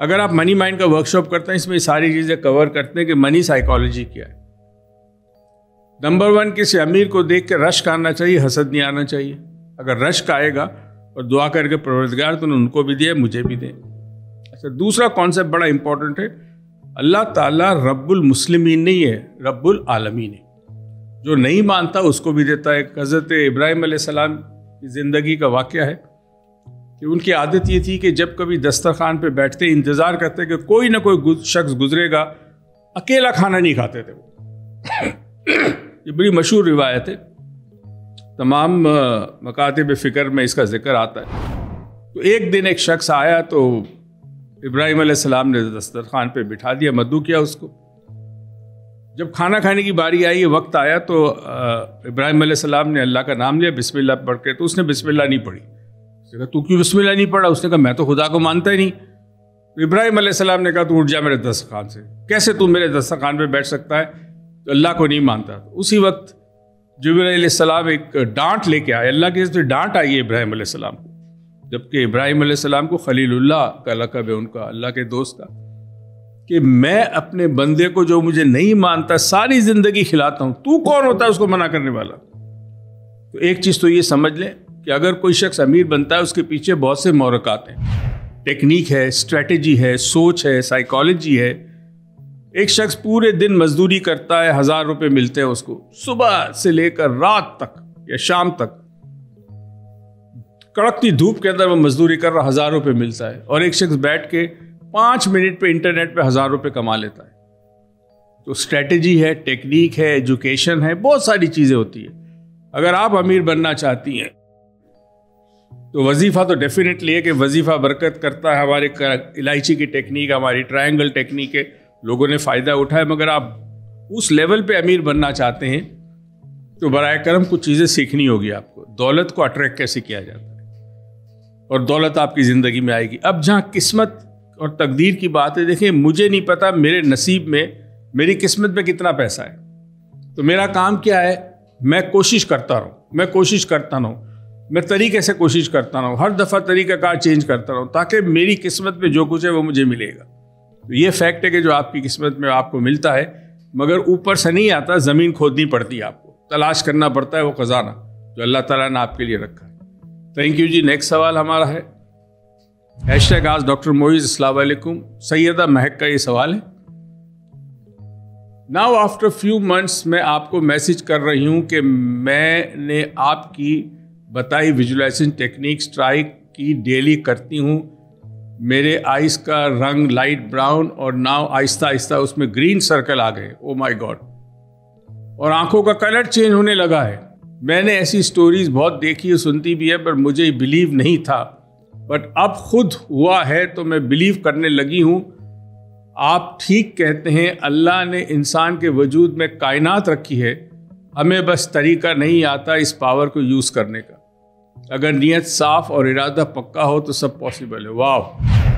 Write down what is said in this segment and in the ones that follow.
اگر آپ منی مائنڈ کا ورکشاپ کرتے ہیں اس میں ساری چیزیں کور کرتے ہیں کہ منی سائیکالوجی کیا ہے. نمبر 1 کسی امیر کو دیکھ کے رشک آنا چاہیے, حسد نہیں آنا چاہیے. اگر رشک آئے گا اور دعا کر کے پروردگار تو ان کو بھی دے مجھے بھی دے. اچھا, دوسرا کانسیپٹ بڑا امپورٹنٹ ہے, اللہ تعالیٰ رب المسلمین نہیں ہے, رب العالمین ہے. جو نہیں مانتا اس کو بھی دیتا ہے. حضرت ابراہیم علیہ السلام کی زندگی کا واقعہ ہے کہ ان کی عادت یہ تھی کہ جب کبھی دسترخوان پہ بیٹھتے انتظار کرتے کہ کوئی نہ کوئی شخص گزرے گا, اکیلا کھانا نہیں کھاتے تھے وہ. یہ بڑی مشہور روایت ہے, تمام مکاتب فکر میں اس کا ذکر آتا ہے. تو ایک دن ایک شخص آیا تو ابراہیم علیہ السلام نے دسترخوان پہ بٹھا دیا, مدعو کیا اس کو. جب کھانا کھانے کی باری آئی, وقت آیا, تو ابراہیم علیہ السلام نے اللہ کا نام لیا بسم اللہ پڑھ کے. تو اس نے بسم اللہ نہیں پڑھی. اس نے کہا تو کیوں بسم اللہ نہیں پڑھا؟ اس نے کہا میں تو خدا کو مانتا ہی نہیں. تو ابراہیم علیہ السلام نے کہا تو اٹھ جا میرے دسترخوان سے. کیسے تو میرے دسترخوان پہ بیٹھ سکتا ہے؟ تو اللہ کو نہیں مانتا. اسی وقت جبرائیل علیہ السلام ایک ڈانٹ لے کے آئے. اللہ کی طرف ڈانٹ آئی ہے ابراہیم علیہ السلام کو, جبکہ ابراہیم علیہ السلام کو خلیل اللہ کا لقب ہے ان کا, اللہ کے دوست کا, کہ میں اپنے بندے کو جو مجھے نہیں مانتا ساری زندگی کھلاتا ہوں, تو کون ہوتا ہے اس کو منع کرنے والا؟ تو ایک چیز تو یہ سمجھ لیں کہ اگر کوئی شخص امیر بنتا ہے اس کے پیچھے بہت سے محرکات ہیں, ٹیکنیک ہے, اسٹریٹجی ہے, سوچ ہے, سائیکالوجی ہے. ایک شخص پورے دن مزدوری کرتا ہے, 1000 روپے ملتے ہیں اس کو, صبح سے لے کر رات تک یا شام تک کڑکتی دھوپ کے اندر وہ مزدوری کر رہا, 1000 روپے ملتا ہے. اور ایک شخص بیٹھ کے 5 منٹ پہ انٹرنیٹ پہ 1000 روپے کما لیتا ہے. تو اسٹریٹجی ہے, ٹیکنیک ہے, ایجوکیشن ہے, بہت ساری چیزیں ہوتی ہیں. اگر آپ امیر بننا چاہتی ہیں تو وظیفہ تو ڈیفینیٹلی ہے کہ وظیفہ برکت کرتا ہے. ہمارے الائچی کی ٹیکنیک, ہماری ٹرائنگل ٹیکنیک ہے, لوگوں نے فائدہ اٹھایا. مگر آپ اس لیول پہ امیر بننا چاہتے ہیں تو برائے کرم کچھ چیزیں سیکھنی ہوگی آپ کو. دولت کو اٹریکٹ کیسے کیا جاتا ہے, اور دولت آپ کی زندگی میں آئے گی. اب جہاں قسمت اور تقدیر کی بات ہے, دیکھیں مجھے نہیں پتا میرے نصیب میں, میری قسمت میں کتنا پیسہ ہے. تو میرا کام کیا ہے, میں کوشش کرتا رہوں, میں طریقے سے کوشش کرتا رہوں, ہر دفعہ طریقہ کار چینج کرتا رہوں, تاکہ میری قسمت میں جو کچھ ہے وہ مجھے ملے گا. تو یہ فیکٹ ہے کہ جو آپ کی قسمت میں آپ کو ملتا ہے مگر اوپر سے نہیں آتا, زمین کھودنی پڑتی ہے, آپ کو تلاش کرنا پڑتا ہے وہ خزانہ جو اللہ تعالیٰ نے آپ کے لیے رکھا ہے. Thank you G. نیکسٹ سوال ہمارا ہے #آج ڈاکٹر معیز. السلام علیکم. سیدہ مہک کا یہ سوال ہے. ناؤ آفٹر فیو منتھس میں آپ کو میسج کر رہی ہوں کہ میں نے آپ کی بتائی ویژولائزیشن ٹیکنیکس ٹرائی کی, ڈیلی کرتی ہوں. میرے آئیز کا رنگ لائٹ براؤن اور ناؤ آہستہ آہستہ اس میں گرین سرکل آ گئے. او مائی گاڈ. اور آنکھوں کا کلر چینج ہونے لگا ہے. میں نے ایسی سٹوریز بہت دیکھی ہے, سنتی بھی ہے, پر مجھے بلیو نہیں تھا, بٹ اب خود ہوا ہے تو میں بلیو کرنے لگی ہوں. آپ ٹھیک کہتے ہیں, اللہ نے انسان کے وجود میں کائنات رکھی ہے, ہمیں بس طریقہ نہیں آتا اس پاور کو یوز کرنے کا. اگر نیت صاف اور ارادہ پکا ہو تو سب پاسبل ہے. واو.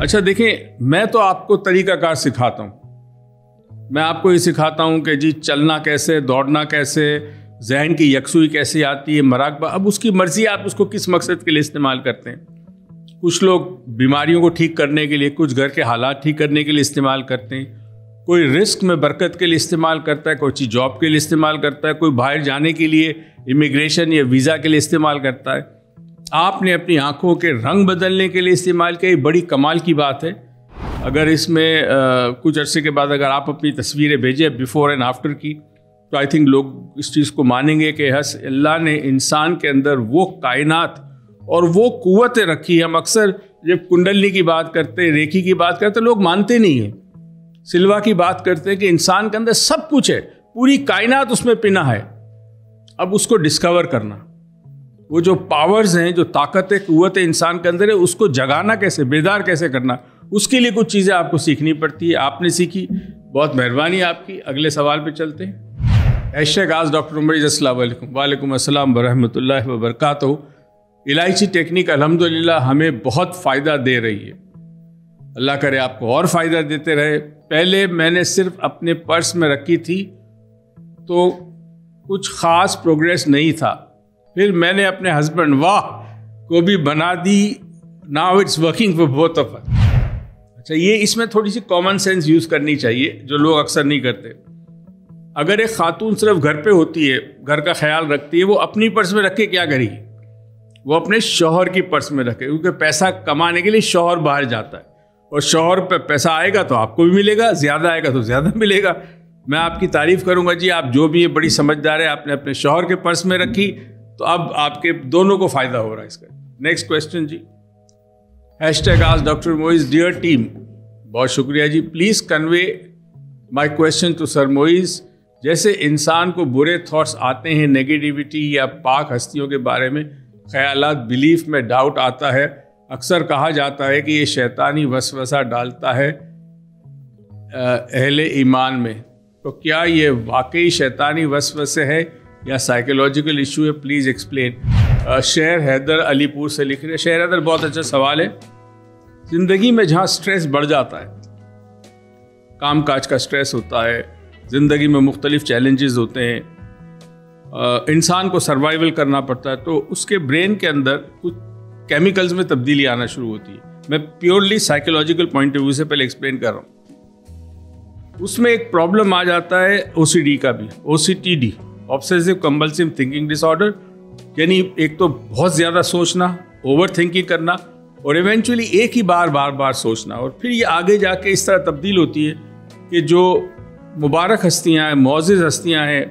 اچھا دیکھیں, میں تو آپ کو طریقہ کار سکھاتا ہوں. میں آپ کو یہ سکھاتا ہوں کہ جی چلنا کیسے, دوڑنا کیسے, ذہن کی یکسوئی کیسے آتی ہے, مراقبہ. اب اس کی مرضی آپ اس کو کس مقصد کے لیے استعمال کرتے ہیں. کچھ لوگ بیماریوں کو ٹھیک کرنے کے لیے, کچھ گھر کے حالات ٹھیک کرنے کے لیے استعمال کرتے ہیں, کوئی رزق میں برکت کے لیے استعمال کرتا ہے, کوئی جاب کے لیے استعمال کرتا ہے, کوئی باہر جانے کے لیے امیگریشن یا ویزا کے لیے استعمال کرتا ہے. آپ نے اپنی آنکھوں کے رنگ بدلنے کے لیے استعمال کیا, یہ بڑی کمال کی بات ہے. اگر اس میں کچھ عرصے کے بعد اگر آپ اپنی تصویریں بھیجیں بیفور اینڈ آفٹر کی, تو آئی تھنک لوگ اس چیز کو مانیں گے کہ اللہ نے انسان کے اندر وہ کائنات اور وہ قوتیں رکھی. ہم اکثر جب کنڈلنی کی بات کرتے, ریکی کی بات کرتے, لوگ مانتے نہیں ہیں. سلوا کی بات کرتے ہیں کہ انسان کے اندر سب کچھ ہے, پوری کائنات اس میں پنہا ہے. اب اس کو ڈسکور کرنا, وہ جو پاورز ہیں, جو طاقتیں, قوتیں انسان کے اندر ہے, اس کو جگانا کیسے, بیدار کیسے کرنا, اس کے لیے کچھ چیزیں آپ کو سیکھنی پڑتی ہے. آپ نے سیکھی, بہت مہربانی آپ کی. اگلے سوال پہ چلتے ہیں. #آج ڈاکٹر معیز. السلام علیکم. وعلیکم السلام ورحمۃ اللہ وبرکاتہ. الائچی ٹیکنیک الحمدللہ ہمیں بہت فائدہ دے رہی ہے. اللہ کرے آپ کو اور فائدہ دیتے رہے. پہلے میں نے صرف اپنے پرس میں رکھی تھی تو کچھ خاص پروگریس نہیں تھا. پھر میں نے اپنے ہسبینڈ واہ کو بھی بنا دی. Now it's working for both of us. اچھا، یہ اس میں تھوڑی سی کامن سینس یوز کرنی چاہیے جو لوگ اکثر نہیں کرتے. اگر ایک خاتون صرف گھر پہ ہوتی ہے، گھر کا خیال رکھتی ہے، وہ اپنی پرس میں رکھ کے کیا کرے گی؟ وہ اپنے شوہر کی پرس میں رکھے، کیونکہ پیسہ کمانے کے لیے شوہر باہر جاتا ہے، اور شوہر پہ پیسہ آئے گا تو آپ کو بھی ملے گا، زیادہ آئے گا تو زیادہ ملے گا. میں آپ کی تعریف کروں گا جی، آپ جو بھی ہے بڑی سمجھدار ہے، آپ نے اپنے شوہر کے پرس میں رکھی تو اب آپ کے دونوں کو فائدہ ہو رہا ہے اس کا. نیکسٹ کویسچن جی. #ask doctor Moiz dear team. بہت شکریہ جی. Please convey my question to sir Moiz. جیسے انسان کو برے تھاٹس آتے ہیں، نیگیٹیوٹی یا پاک ہستیوں کے بارے میں خیالات، بلیف میں ڈاؤٹ آتا ہے، اکثر کہا جاتا ہے کہ یہ شیطانی وسوسہ ڈالتا ہے اہل ایمان میں، تو کیا یہ واقعی شیطانی وسوسے ہے یا سائیکولوجیکل ایشو ہے؟ Please explain. شہر حیدر علی پور سے لکھ رہے. شہر حیدر، بہت اچھا سوال ہے. زندگی میں جہاں سٹریس بڑھ جاتا ہے، کام کاج کا سٹریس ہوتا ہے، زندگی میں مختلف چیلنجز ہوتے ہیں، انسان کو سروائیول کرنا پڑتا ہے، تو اس کے برین کے اندر کچھ کیمیکلز میں تبدیلی آنا شروع ہوتی ہے. میں purely psychological point of view سے پہلے ایکسپلین کر رہا ہوں. اس میں ایک پرابلم آ جاتا ہے OCD کا بھی، OCTD، آبسیسو کمپلسیو تھنکنگ ڈس آرڈر. یعنی ایک تو بہت زیادہ سوچنا، اوور تھنکنگ کرنا، اور ایونچولی ایک ہی بار سوچنا، اور پھر یہ آگے جا کے اس طرح تبدیل ہوتی ہے کہ جو مبارک ہستیاں ہیں، معزز ہستیاں ہیں،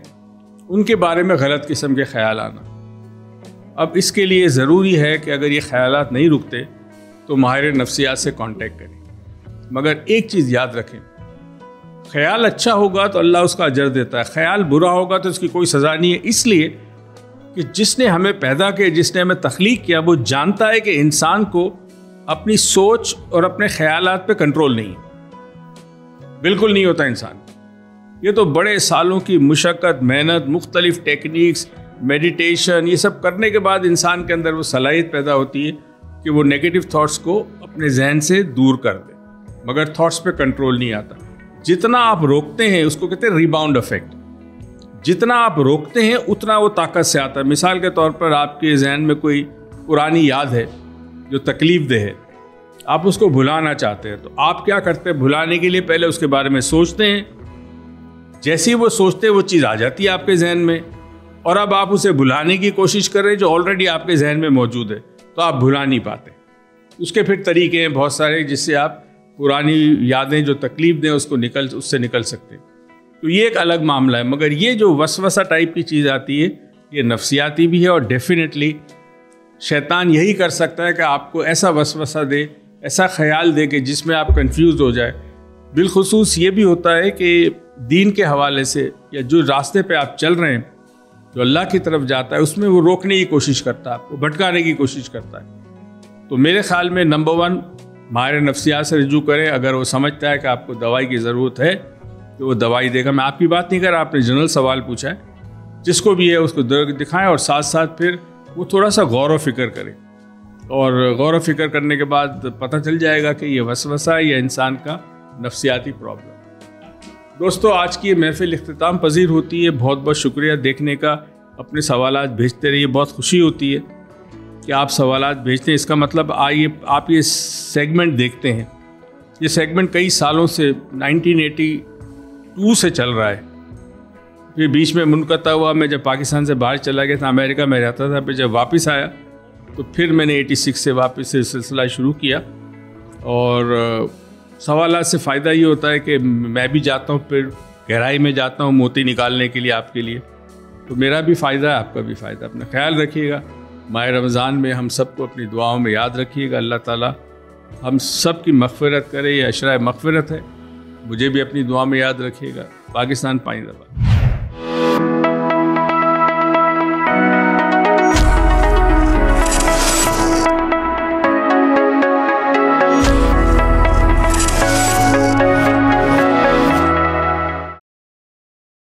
ان کے بارے میں غلط قسم کے خیال آنا. اب اس کے لیے ضروری ہے کہ اگر یہ خیالات نہیں رکتے تو ماہر نفسیات سے کانٹیکٹ کریں. مگر ایک چیز یاد رکھیں، خیال اچھا ہوگا تو اللہ اس کا اجر دیتا ہے، خیال برا ہوگا تو اس کی کوئی سزا نہیں ہے. اس لیے کہ جس نے ہمیں پیدا کیا، جس نے ہمیں تخلیق کیا، وہ جانتا ہے کہ انسان کو اپنی سوچ اور اپنے خیالات پہ کنٹرول نہیں ہے، بالکل نہیں ہوتا انسان. یہ تو بڑے سالوں کی مشقت، محنت، مختلف ٹیکنیکس، میڈیٹیشن، یہ سب کرنے کے بعد انسان کے اندر وہ صلاحیت پیدا ہوتی ہے کہ وہ نیگیٹو تھاٹس کو اپنے ذہن سے دور کر دے. مگر تھاٹس پہ کنٹرول نہیں آتا. جتنا آپ روکتے ہیں اس کو کہتے ہیں ریباؤنڈ افیکٹ. جتنا آپ روکتے ہیں اتنا وہ طاقت سے آتا ہے. مثال کے طور پر آپ کے ذہن میں کوئی پرانی یاد ہے جو تکلیف دہ ہے، آپ اس کو بھلانا چاہتے ہیں، تو آپ کیا کرتے ہیں؟ بھلانے کے لیے پہلے اس کے بارے میں سوچتے ہیں. جیسے ہی وہ سوچتے ہیں وہ چیز آ جاتی ہے آپ کے ذہن میں، اور اب آپ اسے بھلانے کی کوشش کر رہے ہیں جو آلریڈی آپ کے ذہن میں موجود ہے، تو آپ بھلا نہیں پاتے. اس کے پھر طریقے ہیں بہت سارے جس سے آپ پرانی یادیں جو تکلیف دیں اس سے نکل سکتے ہیں. تو یہ ایک الگ معاملہ ہے. مگر یہ جو وسوسہ ٹائپ کی چیز آتی ہے یہ نفسیاتی بھی ہے، اور ڈیفینیٹلی شیطان یہی کر سکتا ہے کہ آپ کو ایسا وسوسہ دے، ایسا خیال دے کہ جس میں آپ کنفیوز ہو جائے. بالخصوص یہ بھی ہوتا ہے کہ دین کے حوالے سے یا جو راستے پہ آپ چل رہے ہیں جو اللہ کی طرف جاتا ہے اس میں وہ روکنے کی کوشش کرتا ہے، آپ کو بھٹکانے کی کوشش کرتا ہے. تو میرے خیال میں نمبر 1 ماہر نفسیات سے رجوع کریں. اگر وہ سمجھتا ہے کہ آپ کو دوائی کی ضرورت ہے تو وہ دوائی دے گا. میں آپ کی بات نہیں کر رہا، آپ نے جنرل سوال پوچھا ہے. جس کو بھی ہے اس کو دکھائیں، اور ساتھ ساتھ پھر وہ تھوڑا سا غور و فکر کرے، اور غور و فکر کرنے کے بعد پتہ چل جائے گا کہ یہ وسوسہ ہے یا انسان کا نفسیاتی پرابلم. دوستو، آج کی یہ محفل اختتام پذیر ہوتی ہے. بہت بہت شکریہ دیکھنے کا. اپنے سوالات بھیجتے رہیے. بہت خوشی ہوتی ہے کہ آپ سوالات بھیجتے ہیں. اس کا مطلب آپ یہ سیگمنٹ دیکھتے ہیں. یہ سیگمنٹ کئی سالوں سے 1982 سے چل رہا ہے. پھر بیچ میں منقطع ہوا. میں جب پاکستان سے باہر چلا گیا تھا، امریکہ میں رہتا تھا. پھر جب واپس آیا تو پھر میں نے 86 سے واپس سے سلسلہ شروع کیا. اور سوالات سے فائدہ یہ ہوتا ہے کہ میں بھی جاتا ہوں، پھر گہرائی میں جاتا ہوں موتی نکالنے کے لیے آپ کے لیے. تو میرا بھی فائدہ ہے، آپ کا بھی فائدہ. اپنا خیال رکھیے گا. ماہ رمضان میں ہم سب کو اپنی دعاؤں میں یاد رکھیے گا. اللہ تعالیٰ ہم سب کی مغفرت کرے. یہ عشرہ مغفرت ہے. مجھے بھی اپنی دعا میں یاد رکھیے گا. پاکستان پائیں زبان.